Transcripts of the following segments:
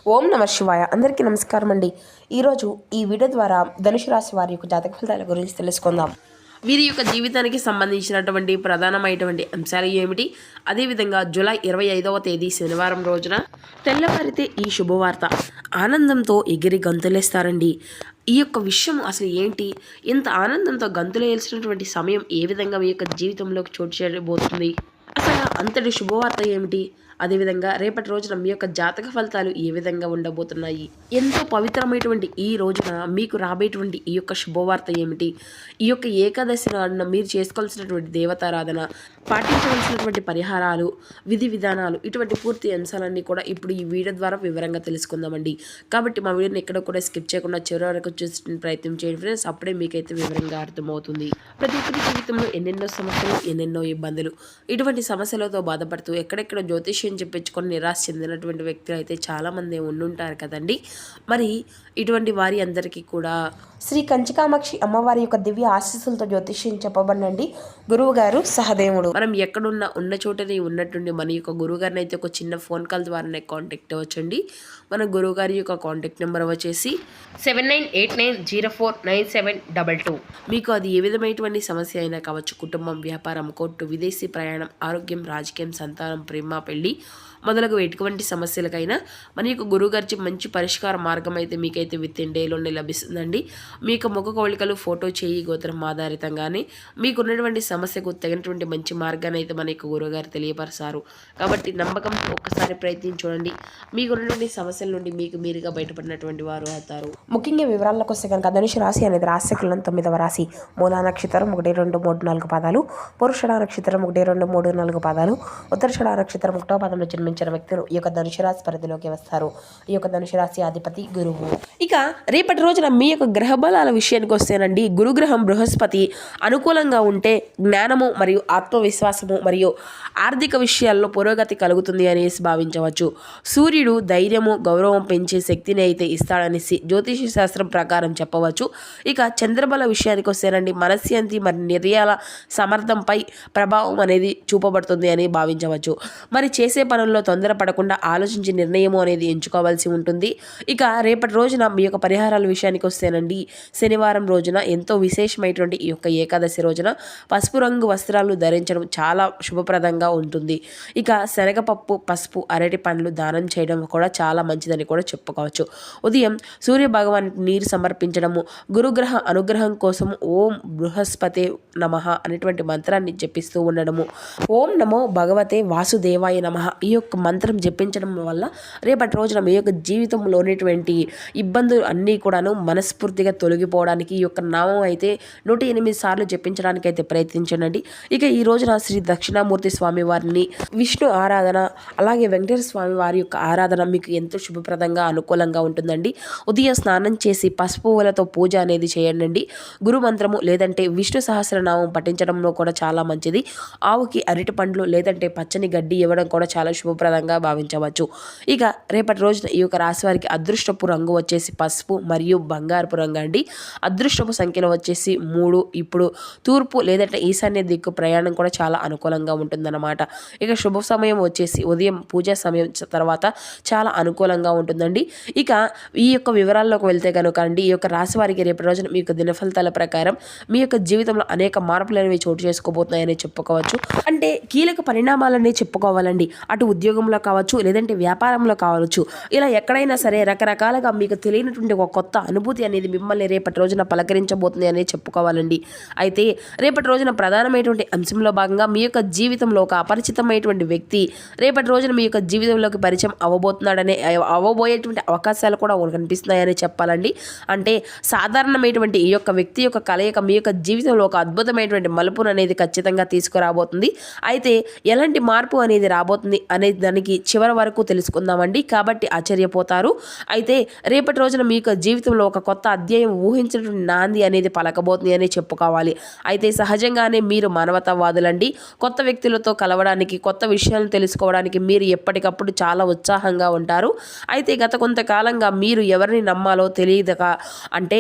ఓం నమ శివాయ. అందరికీ నమస్కారం అండి. ఈరోజు ఈ వీడియో ద్వారా ధనుసు రాశి వారి యొక్క జాతక ఫలితాల గురించి తెలుసుకుందాం. వీరి యొక్క జీవితానికి సంబంధించినటువంటి ప్రధానమైనటువంటి అంశాలు ఏమిటి, అదేవిధంగా జూలై 25వ తేదీ శనివారం రోజున తెల్లవారితే ఈ శుభవార్త ఆనందంతో ఎగిరి గంతులేస్తారండి. ఈ యొక్క విషయం అసలు ఏంటి, ఇంత ఆనందంతో గంతులేయాల్సినటువంటి సమయం ఏ విధంగా మీ యొక్క జీవితంలోకి చోటు చేయబోతుంది, అసలు అంతటి శుభవార్త ఏమిటి, అదేవిధంగా రేపటి రోజున మీ యొక్క జాతక ఫలితాలు ఏ విధంగా ఉండబోతున్నాయి, ఎంతో పవిత్రమైనటువంటి ఈ రోజున మీకు రాబోయేటువంటి ఈ యొక్క శుభవార్త ఏమిటి, ఈ యొక్క ఏకాదశి నాడున మీరు చేసుకోవాల్సినటువంటి దేవతారాధన, పాటించవలసినటువంటి పరిహారాలు, విధి విధానాలు, ఇటువంటి పూర్తి అంశాలన్నీ కూడా ఇప్పుడు ఈ వీడియో ద్వారా వివరంగా తెలుసుకుందామండి. కాబట్టి మా వీడియోని ఎక్కడ కూడా స్కిప్ చేయకుండా చివరి వరకు చూసిన ప్రయత్నం చేయండి ఫ్రెండ్స్. అప్పుడే మీకైతే వివరంగా అర్థమవుతుంది. ప్రతి ఒక్కరి జీవితంలో ఎన్నెన్నో సమస్యలు, ఎన్నెన్నో ఇబ్బందులు, ఇటువంటి సమస్యలతో బాధపడుతూ ఎక్కడెక్కడ జ్యోతిష్యం చెప్పించుకొని నిరాశ చెందినటువంటి వ్యక్తులు అయితే చాలామంది ఉండుంటారు కదండి. మరి ఇటువంటి వారి అందరికీ కూడా శ్రీ కంచికామాక్షి అమ్మవారి యొక్క దివ్య ఆశీస్సులతో జ్యోతిష్యం చెప్పబడినండి గురువు గారు సహదేవుడు. మనం ఎక్కడున్నా ఉన్న చోటనే ఉన్నట్టుండి మన యొక్క గురువు గారిని అయితే ఒక చిన్న ఫోన్ కాల్ ద్వారానే కాంటాక్ట్ అవ్వచ్చండి. మన గురువు గారి యొక్క కాంటాక్ట్ నెంబర్ వచ్చేసి 7989049722. మీకు అది ఏ విధమైనటువంటి సమస్య అయినా కావచ్చు, కుటుంబం, వ్యాపారం, కోర్టు, విదేశీ ప్రయాణం, ఆరోగ్యం, రాజకీయం, సంతానం, ప్రేమ, పెళ్లి మొదలగు ఎటువంటి సమస్యలకైనా మన యొక్క గురువుగారి మంచి పరిష్కార మార్గం అయితే మీకైతే విత్ ఇన్ డేలోనే లభిస్తుందండి. మీకు ముఖ కవళికలు, ఫోటో, చేయి, గోత్రం ఆధారితంగానే మీకున్నటువంటి సమస్యకు తగినటువంటి మంచి మార్గాన్ని అయితే మన యొక్క గురువుగారు తెలియపరుస్తారు. కాబట్టి నమ్మకంతో ఒక్కసారి ప్రయత్నించి చూడండి. మీకున్నటువంటి సమస్యల నుండి మీకు మీరుగా బయటపడినటువంటి వారు అవుతారు. ముఖ్యంగా వివరాలకు వస్తే కనుక ధనుసు రాశి అనేది రాశికులను 9వ రాశి. మూలా నక్షత్రం 1, 2, 3, 4 పాదాలు, పురుషుడ నక్షత్రం 1, 2, 3, 4 పాదాలు, ఉత్తరాషాఢ నక్షత్రం 1వ పాదంలో జన్మించిన వ్యక్తులు ఈ యొక్క ధనుసు రాశి పరిధిలోకి వస్తారు. ఈ యొక్క ధనుసు రాశి అధిపతి గురువు. ఇక రేపటి రోజున మీ యొక్క గ్రహ బలాల విషయానికి వస్తేనండి, గురుగ్రహం బృహస్పతి అనుకూలంగా ఉంటే జ్ఞానము మరియు ఆత్మవిశ్వాసము మరియు ఆర్థిక విషయాల్లో పురోగతి కలుగుతుంది అనేసి భావించవచ్చు. సూర్యుడు ధైర్యము, గౌరవం పెంచే శక్తిని అయితే ఇస్తాడనేసి జ్యోతిష శాస్త్రం ప్రకారం చెప్పవచ్చు. ఇక చంద్రబల విషయానికి వస్తేనండి, మనశ్శాంతి మరియు నిర్యాల సమర్థంపై ప్రభావం అనేది చూపబడుతుంది అని భావించవచ్చు. మరి చేసే పనుల్లో తొందరపడకుండా ఆలోచించి నిర్ణయము అనేది ఎంచుకోవాల్సి ఉంటుంది. ఇక రేపటి రోజున మీ యొక్క పరిహారాల విషయానికి వస్తేనండి, శనివారం రోజున ఎంతో విశేషమైనటువంటి ఈ యొక్క ఏకాదశి రోజున పసుపు రంగు వస్త్రాలు ధరించడం చాలా శుభప్రదంగా ఉంటుంది. ఇక శనగపప్పు, పసుపు, అరటి పండ్లు దానం చేయడం కూడా చాలా మంచిదని కూడా చెప్పుకోవచ్చు. ఉదయం సూర్య భగవానికి నీరు సమర్పించడము, గురుగ్రహ అనుగ్రహం కోసం ఓం బృహస్పతే నమః అనేటువంటి మంత్రాన్ని జపిస్తూ ఉండడము, ఓం నమో భగవతే వాసుదేవాయ నమః ఈ యొక్క మంత్రం జపించడం వల్ల రేపటి రోజున మీ యొక్క జీవితంలో ఉన్నటువంటి ఇబ్బందులు అన్నీ కూడాను మనస్ఫూర్తిగా తొలగిపోవడానికి ఈ యొక్క నామం అయితే 108 సార్లు జపించడానికి అయితే ప్రయత్నించండి. ఇక ఈ రోజున శ్రీ దక్షిణామూర్తి స్వామి వారిని, విష్ణు ఆరాధన, అలాగే వెంకటేశ్వర స్వామి వారి యొక్క ఆరాధన మీకు ఎంతో శుభప్రదంగా అనుకూలంగా ఉంటుందండి. ఉదయం స్నానం చేసి పసుపు పూలతో పూజ అనేది చేయండి. గురు మంత్రము లేదంటే విష్ణు సహస్రనామం పఠించడంలో కూడా చాలా మంచిది. ఆవుకి అరటి పండ్లు లేదంటే పచ్చని గడ్డి ఇవ్వడం కూడా చాలా శుభప్రదంగా భావించవచ్చు. ఇక రేపటి రోజున ఈ యొక్క రాశి వారికి అదృష్టపు రంగు వచ్చేసి పసుపు మరియు బంగారపు రంగు అండి. అదృష్టపు సంఖ్యలో వచ్చేసి 3. ఇప్పుడు తూర్పు లేదంటే ఈశాన్య దిక్కు ప్రయాణం కూడా చాలా అనుకూలంగా ఉంటుందన్నమాట. ఇక శుభ సమయం వచ్చేసి ఉదయం పూజా సమయం తర్వాత చాలా అనుకూలంగా ఉంటుందండి. ఇక ఈ యొక్క వివరాల్లోకి వెళ్తే కనుక అండి, ఈ యొక్క రాశి వారికి రేపటి రోజున మీ యొక్క దిన ఫలితాల ప్రకారం మీ యొక్క జీవితంలో అనేక మార్పులు అనేవి చోటు చేసుకోబోతున్నాయని చెప్పుకోవచ్చు. అంటే కీలక పరిణామాలనే చెప్పుకోవాలండి. అటు ఉద్యోగంలో కావచ్చు, లేదంటే వ్యాపారంలో కావచ్చు, ఇలా ఎక్కడైనా సరే రకరకాలుగా మీకు తెలియనటువంటి ఒక కొత్త అనుభూతి అనేది మిమ్మల్ని రేపటి రోజున పలకరించబోతుంది అని చెప్పుకోవాలండి. అయితే రేపటి రోజున ప్రధానమైనటువంటి అంశంలో భాగంగా మీ యొక్క జీవితంలో ఒక అపరిచితమైనటువంటి వ్యక్తి రేపటి రోజున మీ యొక్క జీవితంలోకి పరిచయం అవ్వబోయేటువంటి అవకాశాలు కూడా కనిపిస్తున్నాయని చెప్పాలండి. అంటే సాధారణమైనటువంటి ఈ యొక్క వ్యక్తి యొక్క కలయిక మీ యొక్క జీవితంలో ఒక అద్భుతమైనటువంటి మలుపును అనేది ఖచ్చితంగా తీసుకురాబోతుంది. అయితే ఎలాంటి మార్పు అనేది రాబోతుంది అనే దానికి చివరి వరకు తెలుసుకుందామండి. కాబట్టి ఆశ్చర్యపోతారు. అయితే రేపటి రోజున మీ యొక్క జీవితంలో ఒక కొత్త అధ్యాయం ఊహించినటువంటి నాంది అనేది పలకబోతుంది అని చెప్పుకోవాలి. అయితే సహజంగానే మీరు మానవతావాదులండి. కొత్త వ్యక్తులతో కలవడానికి, కొత్త విషయాలను తెలుసుకోవడానికి మీరు ఎప్పటికప్పుడు చాలా ఉత్సాహంగా ఉంటారు. అయితే గత కొంతకాలంగా మీరు ఎవరిని నమ్మాలో తెలియదక, అంటే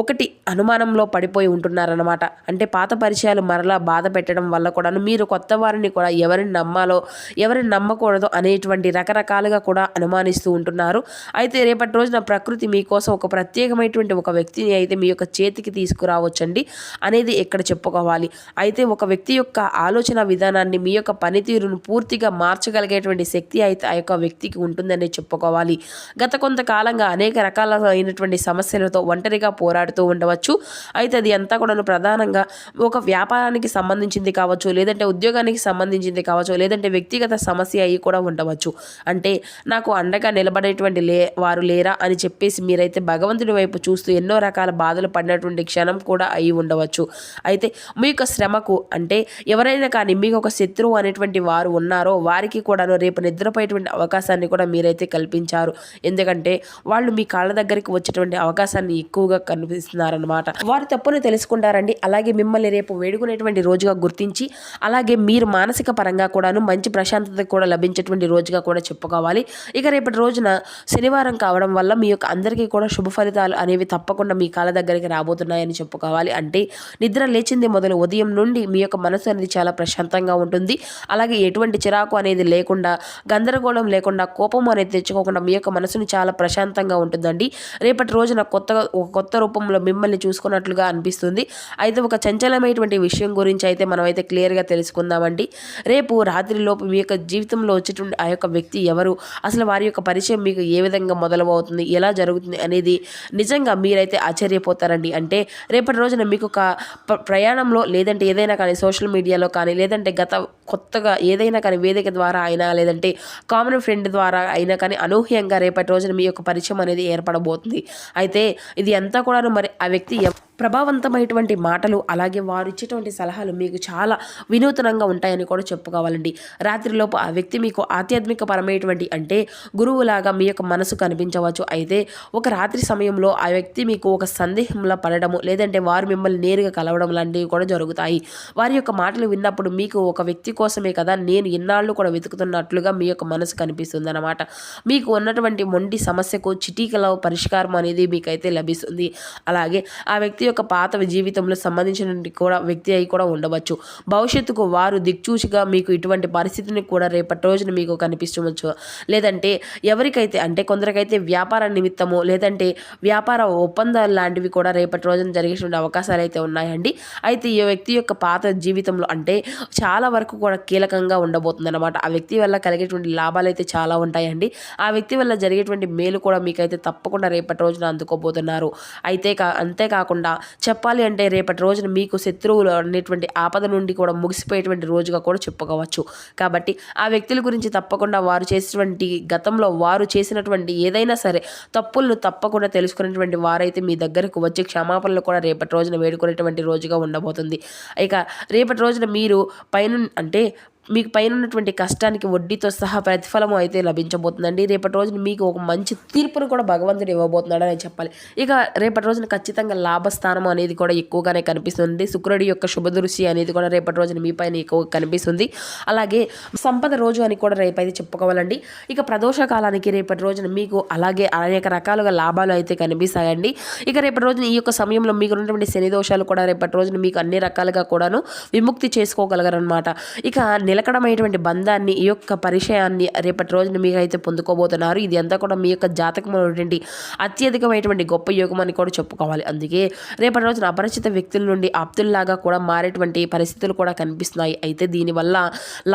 ఒకటి అనుమానంలో పడిపోయి ఉంటున్నారన్నమాట. అంటే పాత పరిచయాలు మరలా బాధ పెట్టడం వల్ల కూడాను మీరు కొత్త వారిని కూడా ఎవరిని నమ్మాలో ఎవరిని నమ్మకూడదు ఉండకూడదు అనేటువంటి రకరకాలుగా కూడా అనుమానిస్తూ ఉంటున్నారు. అయితే రేపటి రోజున ప్రకృతి మీకోసం ఒక ప్రత్యేకమైనటువంటి ఒక వ్యక్తిని అయితే మీ యొక్క చేతికి తీసుకురావచ్చండి అనేది ఇక్కడ చెప్పుకోవాలి. అయితే ఒక వ్యక్తి యొక్క ఆలోచన విధానాన్ని, మీ యొక్క పనితీరును పూర్తిగా మార్చగలిగేటువంటి శక్తి అయితే ఆ యొక్క వ్యక్తికి ఉంటుందని చెప్పుకోవాలి. గత కొంతకాలంగా అనేక రకాలైనటువంటి సమస్యలతో ఒంటరిగా పోరాడుతూ ఉండవచ్చు. అయితే అది అంతా కూడా ప్రధానంగా ఒక వ్యాపారానికి సంబంధించింది కావచ్చు, లేదంటే ఉద్యోగానికి సంబంధించింది కావచ్చు, లేదంటే వ్యక్తిగత సమస్య అయి కూడా ఉండవచ్చు. అంటే నాకు అండగా నిలబడేటువంటి వారు లేరా అని చెప్పేసి మీరైతే భగవంతుడి వైపు చూస్తూ ఎన్నో రకాల బాధలు పడినటువంటి క్షణం కూడా అయి ఉండవచ్చు. అయితే మీ యొక్క శ్రమకు అంటే ఎవరైనా కానీ మీకు ఒక శత్రువు అనేటువంటి వారు ఉన్నారో వారికి కూడాను రేపు నిద్రపోయేటువంటి అవకాశాన్ని కూడా మీరైతే కల్పించారు. ఎందుకంటే వాళ్ళు మీ కాళ్ళ దగ్గరికి వచ్చేటువంటి అవకాశాన్ని ఎక్కువగా కనిపిస్తున్నారనమాట. వారి తప్పును తెలుసుకుంటారండి. అలాగే మిమ్మల్ని రేపు వేడుకునేటువంటి రోజుగా గుర్తించి, అలాగే మీరు మానసిక పరంగా కూడాను మంచి ప్రశాంతత కూడా లభించేటువంటి రోజుగా కూడా చెప్పుకోవాలి. ఇక రేపటి రోజున శనివారం కావడం వల్ల మీ యొక్క అందరికీ కూడా శుభ ఫలితాలు అనేవి తప్పకుండా మీ కాళ్ళ దగ్గరికి రాబోతున్నాయని చెప్పుకోవాలి. అంటే నిద్ర లేచింది మొదలు ఉదయం నుండి మీ యొక్క మనసు అనేది చాలా ప్రశాంతంగా ఉంటుంది. అలాగే ఎటువంటి చిరాకు అనేది లేకుండా, గందరగోళం లేకుండా, కోపం అనేది తెచ్చుకోకుండా మీ యొక్క మనసుని చాలా ప్రశాంతంగా ఉంటుందండి. రేపటి రోజున కొత్త రూపంలో మిమ్మల్ని చూసుకున్నట్లుగా అనిపిస్తుంది. అయితే ఒక చంచలమైనటువంటి విషయం గురించి అయితే మనం అయితే క్లియర్గా తెలుసుకుందామండి. రేపు రాత్రిలోపు మీ యొక్క జీవితంలో వచ్చేటువంటి ఆ యొక్క వ్యక్తి ఎవరు, అసలు వారి యొక్క పరిచయం మీకు ఏ విధంగా మొదలవుతుంది, ఎలా జరుగుతుంది అనేది నిజంగా మీరైతే ఆశ్చర్యపోతారండి. అంటే రేపటి రోజున మీకు ఒక ప్రయాణంలో, లేదంటే ఏదైనా కానీ సోషల్ మీడియాలో కానీ, లేదంటే కొత్తగా ఏదైనా కానీ వేదిక ద్వారా అయినా, లేదంటే కామన్ ఫ్రెండ్ ద్వారా అయినా కానీ అనూహ్యంగా రేపటి రోజున మీ యొక్క పరిచయం అనేది ఏర్పడబోతుంది. అయితే ఇది అంతా కూడా మరి ఆ వ్యక్తి ప్రభావవంతమైనటువంటి మాటలు, అలాగే వారు ఇచ్చేటువంటి సలహాలు మీకు చాలా వినూతనంగా ఉంటాయని కూడా చెప్పుకోవాలండి. రాత్రిలోపు ఆ వ్యక్తి మీకు ఆధ్యాత్మిక పరమైనటువంటి అంటే గురువులాగా మీ యొక్క మనసు కనిపించవచ్చు. అయితే ఒక రాత్రి సమయంలో ఆ వ్యక్తి మీకు ఒక సందేహంలో పడడము, లేదంటే వారు మిమ్మల్ని నేరుగా కలవడం లాంటివి కూడా జరుగుతాయి. వారి యొక్క మాటలు విన్నప్పుడు మీకు ఒక వ్యక్తి కోసమే కదా నేను ఇన్నాళ్ళు కూడా వెతుకుతున్నట్లుగా మీ యొక్క మనసు కనిపిస్తుంది అన్నమాట. మీకు ఉన్నటువంటి మొండి సమస్యకు చిటికలో పరిష్కారం అనేది మీకైతే లభిస్తుంది. అలాగే ఆ వ్యక్తి యొక్క పాత జీవితంలో సంబంధించిన కూడా వ్యక్తి అయి కూడా ఉండవచ్చు. భవిష్యత్తుకు వారు దిక్చూచిగా మీకు ఇటువంటి పరిస్థితిని కూడా రేపటి రోజున మీకు కనిపించవచ్చు. లేదంటే ఎవరికైతే అంటే కొందరికైతే వ్యాపార నిమిత్తము, లేదంటే వ్యాపార ఒప్పందాలు లాంటివి కూడా రేపటి రోజున జరిగేటువంటి అవకాశాలు అయితే ఉన్నాయండి. అయితే ఈ వ్యక్తి యొక్క పాత జీవితంలో అంటే చాలా వరకు కూడా కీలకంగా ఉండబోతుంది అనమాట. ఆ వ్యక్తి వల్ల కలిగేటువంటి లాభాలు అయితే చాలా ఉంటాయండి. ఆ వ్యక్తి వల్ల జరిగేటువంటి మేలు కూడా మీకైతే తప్పకుండా రేపటి రోజున అందుకోబోతున్నారు. అయితే అంతేకాకుండా చెప్పాలి అంటే రేపటి రోజున మీకు శత్రువులు అనేటువంటి ఆపద నుండి కూడా ముగిసిపోయేటువంటి రోజుగా కూడా చెప్పుకోవచ్చు. కాబట్టి ఆ వ్యక్తుల గురించి తప్పకుండా వారు చేసినటువంటి గతంలో వారు చేసినటువంటి ఏదైనా సరే తప్పులను తప్పకుండా తెలుసుకునేటువంటి వారైతే మీ దగ్గరకు వచ్చి క్షమాపణలు కూడా రేపటి రోజున వేడుకునేటువంటి రోజుగా ఉండబోతుంది. ఇక రేపటి రోజున మీరు అంటే మీకు పైన ఉన్నటువంటి కష్టానికి వడ్డీతో సహా ప్రతిఫలము అయితే లభించబోతుందండి. రేపటి రోజున మీకు ఒక మంచి తీర్పును కూడా భగవంతుడు ఇవ్వబోతున్నాడు అని చెప్పాలి. ఇక రేపటి రోజున ఖచ్చితంగా లాభస్థానం అనేది కూడా ఎక్కువగానే కనిపిస్తుంది. శుక్రుడి యొక్క శుభదృష్టి అనేది కూడా రేపటి రోజున మీ పైన ఎక్కువగా కనిపిస్తుంది. అలాగే సంపద రోజు అని కూడా రేపైతే చెప్పుకోవాలండి. ఇక ప్రదోష కాలానికి రేపటి రోజున మీకు అలాగే అనేక రకాలుగా లాభాలు అయితే కనిపిస్తాయండి. ఇక రేపటి రోజున ఈ యొక్క సమయంలో మీకు ఉన్నటువంటి శని దోషాలు కూడా రేపటి రోజున మీకు అన్ని రకాలుగా కూడాను విముక్తి చేసుకోగలరనమాట. ఇక నిలకడమైనటువంటి బంధాన్ని, ఈ యొక్క పరిచయాన్ని రేపటి రోజున మీకు అయితే పొందుకోబోతున్నారు. ఇది అంతా కూడా మీ యొక్క జాతకంలో ఉన్నటువంటి అత్యధికమైనటువంటి గొప్ప యోగం అని కూడా చెప్పుకోవాలి. అందుకే రేపటి రోజున అపరిచిత వ్యక్తుల నుండి ఆప్తుల్లాగా కూడా మారేటువంటి పరిస్థితులు కూడా కనిపిస్తున్నాయి. అయితే దీనివల్ల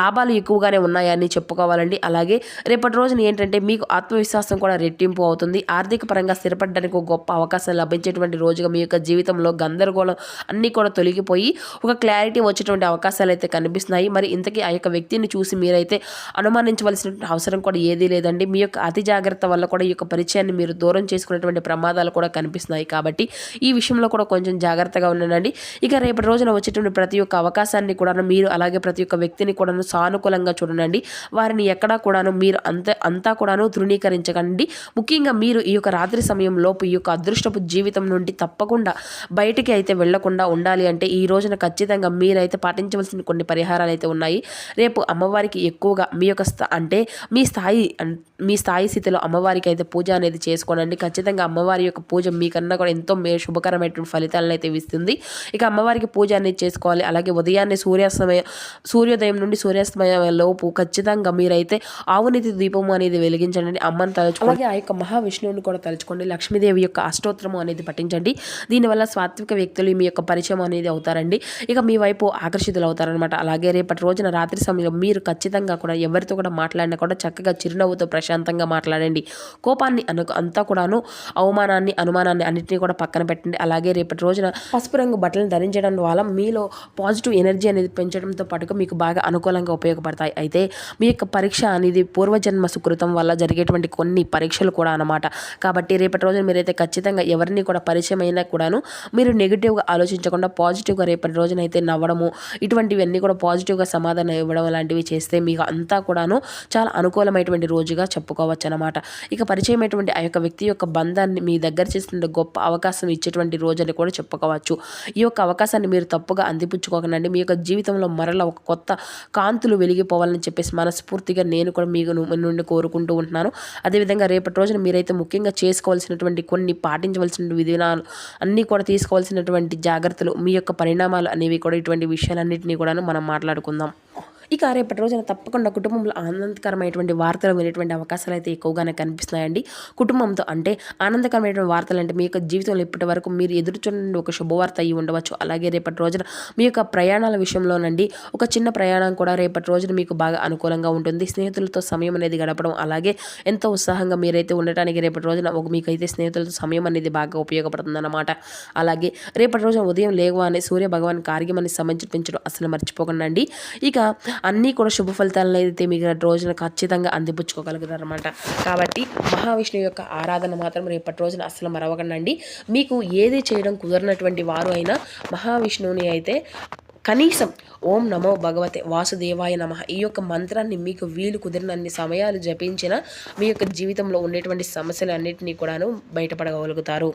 లాభాలు ఎక్కువగానే ఉన్నాయని చెప్పుకోవాలండి. అలాగే రేపటి రోజున ఏంటంటే మీకు ఆత్మవిశ్వాసం కూడా రెట్టింపు అవుతుంది. ఆర్థిక పరంగా స్థిరపడడానికి ఒక గొప్ప అవకాశం లభించేటువంటి రోజుగా మీ యొక్క జీవితంలో గందరగోళం అన్నీ కూడా తొలగిపోయి ఒక క్లారిటీ వచ్చేటువంటి అవకాశాలు అయితే కనిపిస్తున్నాయి. మరి ఇంతకీ ఆ యొక్క వ్యక్తిని చూసి మీరైతే అనుమానించవలసిన అవసరం కూడా ఏదీ లేదండి. మీ యొక్క అతి జాగ్రత్త వల్ల కూడా ఈ యొక్క పరిచయాన్ని మీరు దూరం చేసుకునేటువంటి ప్రమాదాలు కూడా కనిపిస్తున్నాయి. కాబట్టి ఈ విషయంలో కూడా కొంచెం జాగ్రత్తగా ఉండండి. ఇక రేపటి రోజున వచ్చేటువంటి ప్రతి ఒక్క అవకాశాన్ని కూడా మీరు అలాగే ప్రతి ఒక్క వ్యక్తిని కూడా సానుకూలంగా చూడండి. వారిని ఎక్కడా కూడాను మీరు అంతా కూడాను తృణీకరించకండి. ముఖ్యంగా మీరు ఈ యొక్క రాత్రి సమయంలోపు ఈ యొక్క అదృష్టపు జీవితం నుండి తప్పకుండా బయటికి అయితే వెళ్లకుండా ఉండాలి అంటే ఈ రోజున ఖచ్చితంగా మీరైతే పాటించవలసిన కొన్ని పరిహారాలు అయితే ఉన్నాయి. రేపు అమ్మవారికి ఎక్కువగా మీ యొక్క అంటే మీ స్థాయి స్థితిలో అమ్మవారికి అయితే పూజ అనేది చేసుకోనండి. ఖచ్చితంగా అమ్మవారి యొక్క పూజ మీకన్నా కూడా ఎంతో శుభకరమైనటువంటి ఫలితాలను అయితే ఇస్తుంది. ఇక అమ్మవారికి పూజ అనేది చేసుకోవాలి. అలాగే ఉదయాన్నే సూర్యోదయం నుండి సూర్యాస్తమయం లోపు ఖచ్చితంగా మీరైతే ఆవునితి దీపము అనేది వెలిగించండి. అమ్మని తలుచుకోండి. అలాగే ఆ యొక్క మహావిష్ణువుని కూడా తలుచుకోండి. లక్ష్మీదేవి యొక్క అష్టోత్తరము అనేది పఠించండి. దీనివల్ల సాత్విక వ్యక్తులు మీ యొక్క పరిచయం అనేది అవుతారండి. ఇక మీ వైపు ఆకర్షితులు అవుతారనమాట. అలాగే రేపటి రోజున రాత్రి సమయంలో మీరు ఖచ్చితంగా కూడా ఎవరితో కూడా మాట్లాడినా కూడా చక్కగా చిరునవ్వుతో ప్రశాంతంగా మాట్లాడండి. కోపాన్ని అంతా కూడాను అవమానాన్ని అనుమానాన్ని అన్నింటినీ కూడా పక్కన పెట్టండి. అలాగే రేపటి రోజున పసుపు రంగు బట్టలను ధరించడం వల్ల మీలో పాజిటివ్ ఎనర్జీ అనేది పెంచడంతో పాటుగా మీకు బాగా అనుకూలంగా ఉపయోగపడతాయి. అయితే మీ యొక్క పరీక్ష అనేది పూర్వజన్మ సుకృతం వల్ల జరిగేటువంటి కొన్ని పరీక్షలు కూడా అన్నమాట. కాబట్టి రేపటి రోజున మీరైతే ఖచ్చితంగా ఎవరిని కూడా పరిచయం అయినా కూడాను మీరు నెగిటివ్గా ఆలోచించకుండా పాజిటివ్గా రేపటి రోజున అయితే నవ్వడము, ఇటువంటివన్నీ కూడా పాజిటివ్గా సమాధానం ఇవ్వడం లాంటివి చేస్తే మీకు అంతా కూడాను చాలా అనుకూలమైనటువంటి రోజుగా చెప్పుకోవచ్చు అనమాట. ఇక పరిచయమైనటువంటి ఆ యొక్క వ్యక్తి యొక్క బంధాన్ని మీ దగ్గర చేస్తున్న గొప్ప అవకాశం ఇచ్చేటువంటి రోజు అని కూడా చెప్పుకోవచ్చు. ఈ యొక్క అవకాశాన్ని మీరు తప్పుగా అందిపుచ్చుకోకండి. మీ యొక్క జీవితంలో మరలా ఒక కొత్త కాంతులు వెలిగిపోవాలని చెప్పేసి మనస్ఫూర్తిగా నేను కూడా మీకు నుండి కోరుకుంటూ ఉంటున్నాను. అదేవిధంగా రేపటి రోజున మీరైతే ముఖ్యంగా చేసుకోవాల్సినటువంటి కొన్ని పాటించవలసిన విధానాలు అన్నీ కూడా తీసుకోవాల్సినటువంటి జాగ్రత్తలు, మీ యొక్క పరిణామాలు అనేవి కూడా ఇటువంటి విషయాలన్నింటినీ కూడా మనం మాట్లాడుకుందాం. ఇక రేపటి రోజున తప్పకుండా కుటుంబంలో ఆనందకరమైనటువంటి వార్తలు వినేటువంటి అవకాశాలు అయితే ఎక్కువగానే కనిపిస్తున్నాయండి. కుటుంబంతో అంటే ఆనందకరమైనటువంటి వార్తలు అంటే మీ యొక్క జీవితంలో ఇప్పటి వరకు మీరు ఎదురు చూడండి ఒక శుభవార్త అయ్యి ఉండవచ్చు. అలాగే రేపటి రోజున మీ యొక్క ప్రయాణాల విషయంలోనండి ఒక చిన్న ప్రయాణం కూడా రేపటి రోజున మీకు బాగా అనుకూలంగా ఉంటుంది. స్నేహితులతో సమయం అనేది గడపడం, అలాగే ఎంతో ఉత్సాహంగా మీరైతే ఉండటానికి రేపటి రోజున మీకైతే స్నేహితులతో సమయం అనేది బాగా ఉపయోగపడుతుంది అన్నమాట. అలాగే రేపటి రోజున ఉదయం లేవగానే సూర్య భగవాన్ కార్యమని సమర్పించడం అసలు మర్చిపోకండి. ఇక అన్నీ కూడా శుభ ఫలితాలను అయితే మీకు రోజున ఖచ్చితంగా అందిపుచ్చుకోగలుగుతారనమాట. కాబట్టి మహావిష్ణువు యొక్క ఆరాధన మాత్రం రేపటి రోజున అసలు మరవకండి. మీకు ఏది చేయడం కుదరనటువంటి వారు అయినా మహావిష్ణువుని అయితే కనీసం ఓం నమో భగవతే వాసుదేవాయ నమః ఈ యొక్క మంత్రాన్ని మీకు వీలు కుదిరినన్ని సమయాలు జపించిన మీ యొక్క జీవితంలో ఉండేటువంటి సమస్యలన్నింటినీ కూడాను బయటపడగలుగుతారు.